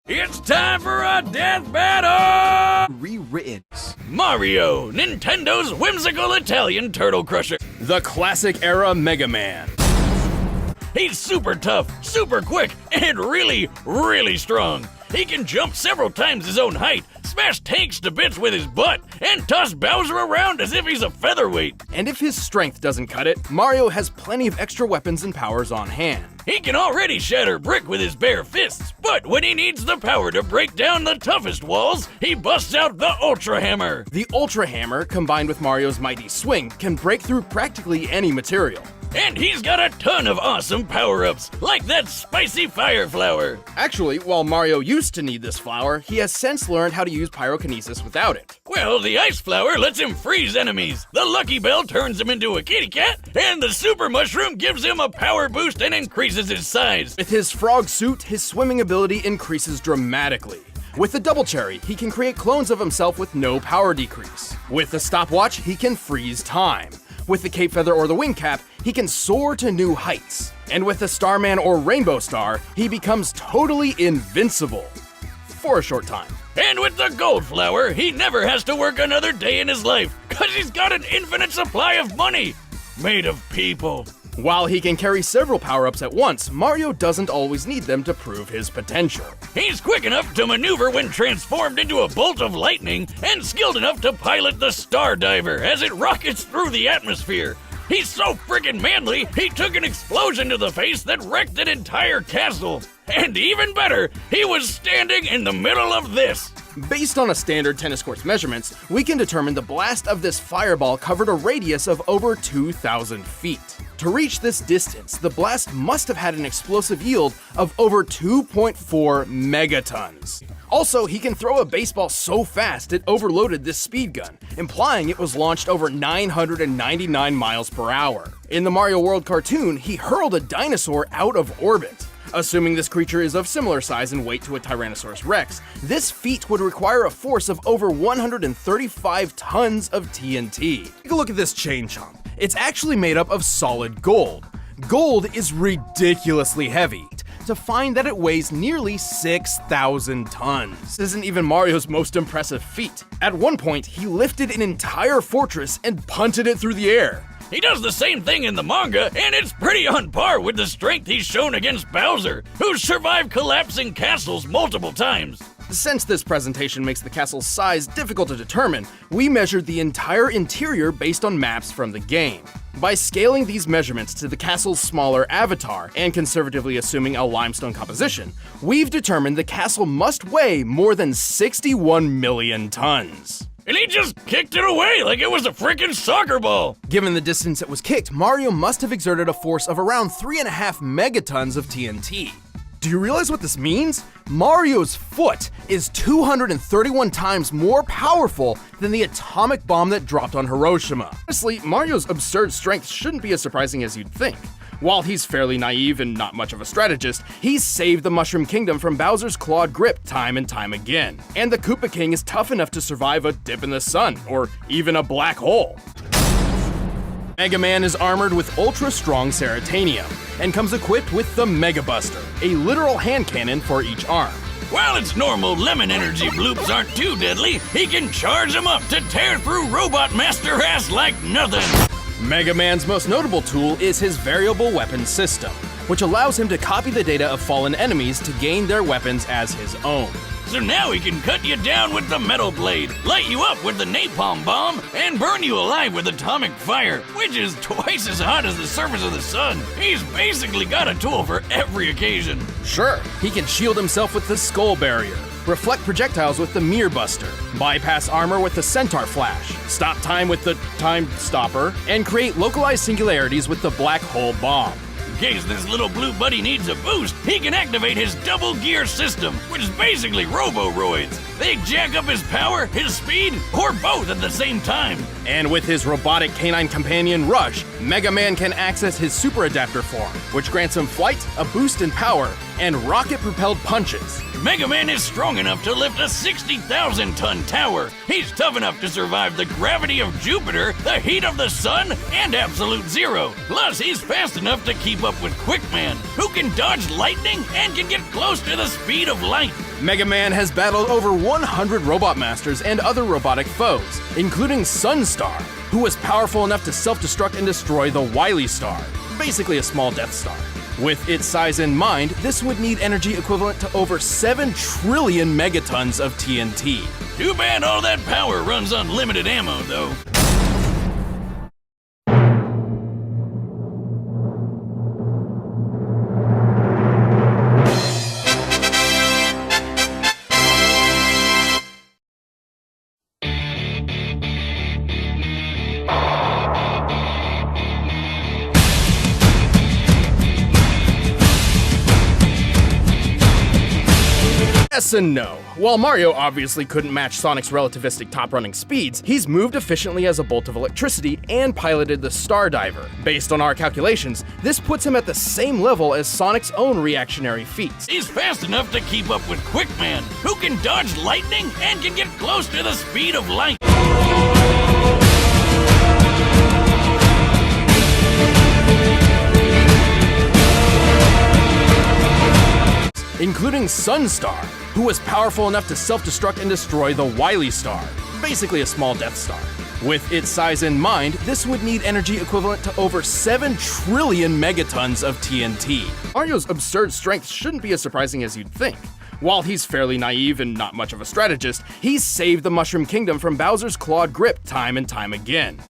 It's time for a death battle! Rewritten. Mario, Nintendo's whimsical Italian turtle crusher. The classic era Megaman. He's super tough, super quick, and really, really strong. He can jump several times his own height, smash tanks to bits with his butt, and toss Bowser around as if he's a featherweight. And if his strength doesn't cut it, Mario has plenty of extra weapons and powers on hand. He can already shatter brick with his bare fists, but when he needs the power to break down the toughest walls, he busts out the Ultra Hammer. The Ultra Hammer, combined with Mario's mighty swing, can break through practically any material. And he's got a ton of awesome power-ups, like that spicy fire flower. Actually, while Mario used to need this flower, he has since learned how to use pyrokinesis without it. Well, the ice flower lets him freeze enemies, the Lucky Bell turns him into a kitty cat, and the Super Mushroom gives him a power boost and increases his size. With his frog suit, his swimming ability increases dramatically. With the Double Cherry, he can create clones of himself with no power decrease. With the stopwatch, he can freeze time. With the Cape Feather or the Wing Cap, he can soar to new heights. And with the Starman or Rainbow Star, he becomes totally invincible. For a short time. And with the Gold Flower, he never has to work another day in his life, cause he's got an infinite supply of money, made of people. While he can carry several power-ups at once, Mario doesn't always need them to prove his potential. He's quick enough to maneuver when transformed into a bolt of lightning, and skilled enough to pilot the Star Diver as it rockets through the atmosphere. He's so freaking manly, he took an explosion to the face that wrecked an entire castle. And even better, he was standing in the middle of this. Based on a standard tennis court's measurements, we can determine the blast of this fireball covered a radius of over 2,000 feet. To reach this distance, the blast must have had an explosive yield of over 2.4 megatons. Also, he can throw a baseball so fast it overloaded this speed gun, implying it was launched over 999 miles per hour. In the Mario World cartoon, he hurled a dinosaur out of orbit. Assuming this creature is of similar size and weight to a Tyrannosaurus Rex, this feat would require a force of over 135 tons of TNT. Take a look at this chain chomp. It's actually made up of solid gold. Gold is ridiculously heavy. To find that it weighs nearly 6,000 tons. This isn't even Mario's most impressive feat. At one point, he lifted an entire fortress and punted it through the air. He does the same thing in the manga, and it's pretty on par with the strength he's shown against Bowser, who's survived collapsing castles multiple times. Since this presentation makes the castle's size difficult to determine, we measured the entire interior based on maps from the game. By scaling these measurements to the castle's smaller avatar, and conservatively assuming a limestone composition, we've determined the castle must weigh more than 61 million tons. And he just kicked it away like it was a freaking soccer ball. Given the distance it was kicked, Mario must have exerted a force of around 3.5 megatons of TNT. Do you realize what this means? Mario's foot is 231 times more powerful than the atomic bomb that dropped on Hiroshima. Honestly, Mario's absurd strength shouldn't be as surprising as you'd think. While he's fairly naive and not much of a strategist, he's saved the Mushroom Kingdom from Bowser's clawed grip time and time again. And the Koopa King is tough enough to survive a dip in the sun, or even a black hole. Megaman is armored with ultra-strong Ceratanium, and comes equipped with the Mega Buster, a literal hand cannon for each arm. While its normal lemon energy bloops aren't too deadly, he can charge them up to tear through Robot Master ass like nothing. Mega Man's most notable tool is his variable weapon system, which allows him to copy the data of fallen enemies to gain their weapons as his own. So now he can cut you down with the metal blade, light you up with the napalm bomb, and burn you alive with atomic fire, which is twice as hot as the surface of the sun. He's basically got a tool for every occasion. Sure, he can shield himself with the Skull Barrier, reflect projectiles with the Mirror Buster, bypass armor with the Centaur Flash, stop time with the Time Stopper, and create localized singularities with the Black Hole Bomb. In case this little blue buddy needs a boost, he can activate his double gear system, which is basically Roboroids. They jack up his power, his speed, or both at the same time. And with his robotic canine companion Rush, Mega Man can access his Super Adapter form, which grants him flight, a boost in power, and rocket-propelled punches. Megaman is strong enough to lift a 60,000-ton tower. He's tough enough to survive the gravity of Jupiter, the heat of the sun, and absolute zero. Plus, he's fast enough to keep up with Quickman, who can dodge lightning and can get close to the speed of light. Megaman has battled over 100 robot masters and other robotic foes, including Sunstar, who was powerful enough to self-destruct and destroy the Wily Star, basically a small Death Star. With its size in mind, this would need energy equivalent to over 7 trillion megatons of TNT. Too bad all that power runs on limited ammo, though. Yes and no. While Mario obviously couldn't match Sonic's relativistic top-running speeds, he's moved efficiently as a bolt of electricity and piloted the Star Diver. Based on our calculations, this puts him at the same level as Sonic's own reactionary feats. He's fast enough to keep up with Quickman, who can dodge lightning and can get close to the speed of light. Including Sunstar, who was powerful enough to self-destruct and destroy the Wily Star, basically a small Death Star. With its size in mind, this would need energy equivalent to over 7 trillion megatons of TNT. Mario's absurd strength shouldn't be as surprising as you'd think. While he's fairly naive and not much of a strategist, he's saved the Mushroom Kingdom from Bowser's clawed grip time and time again.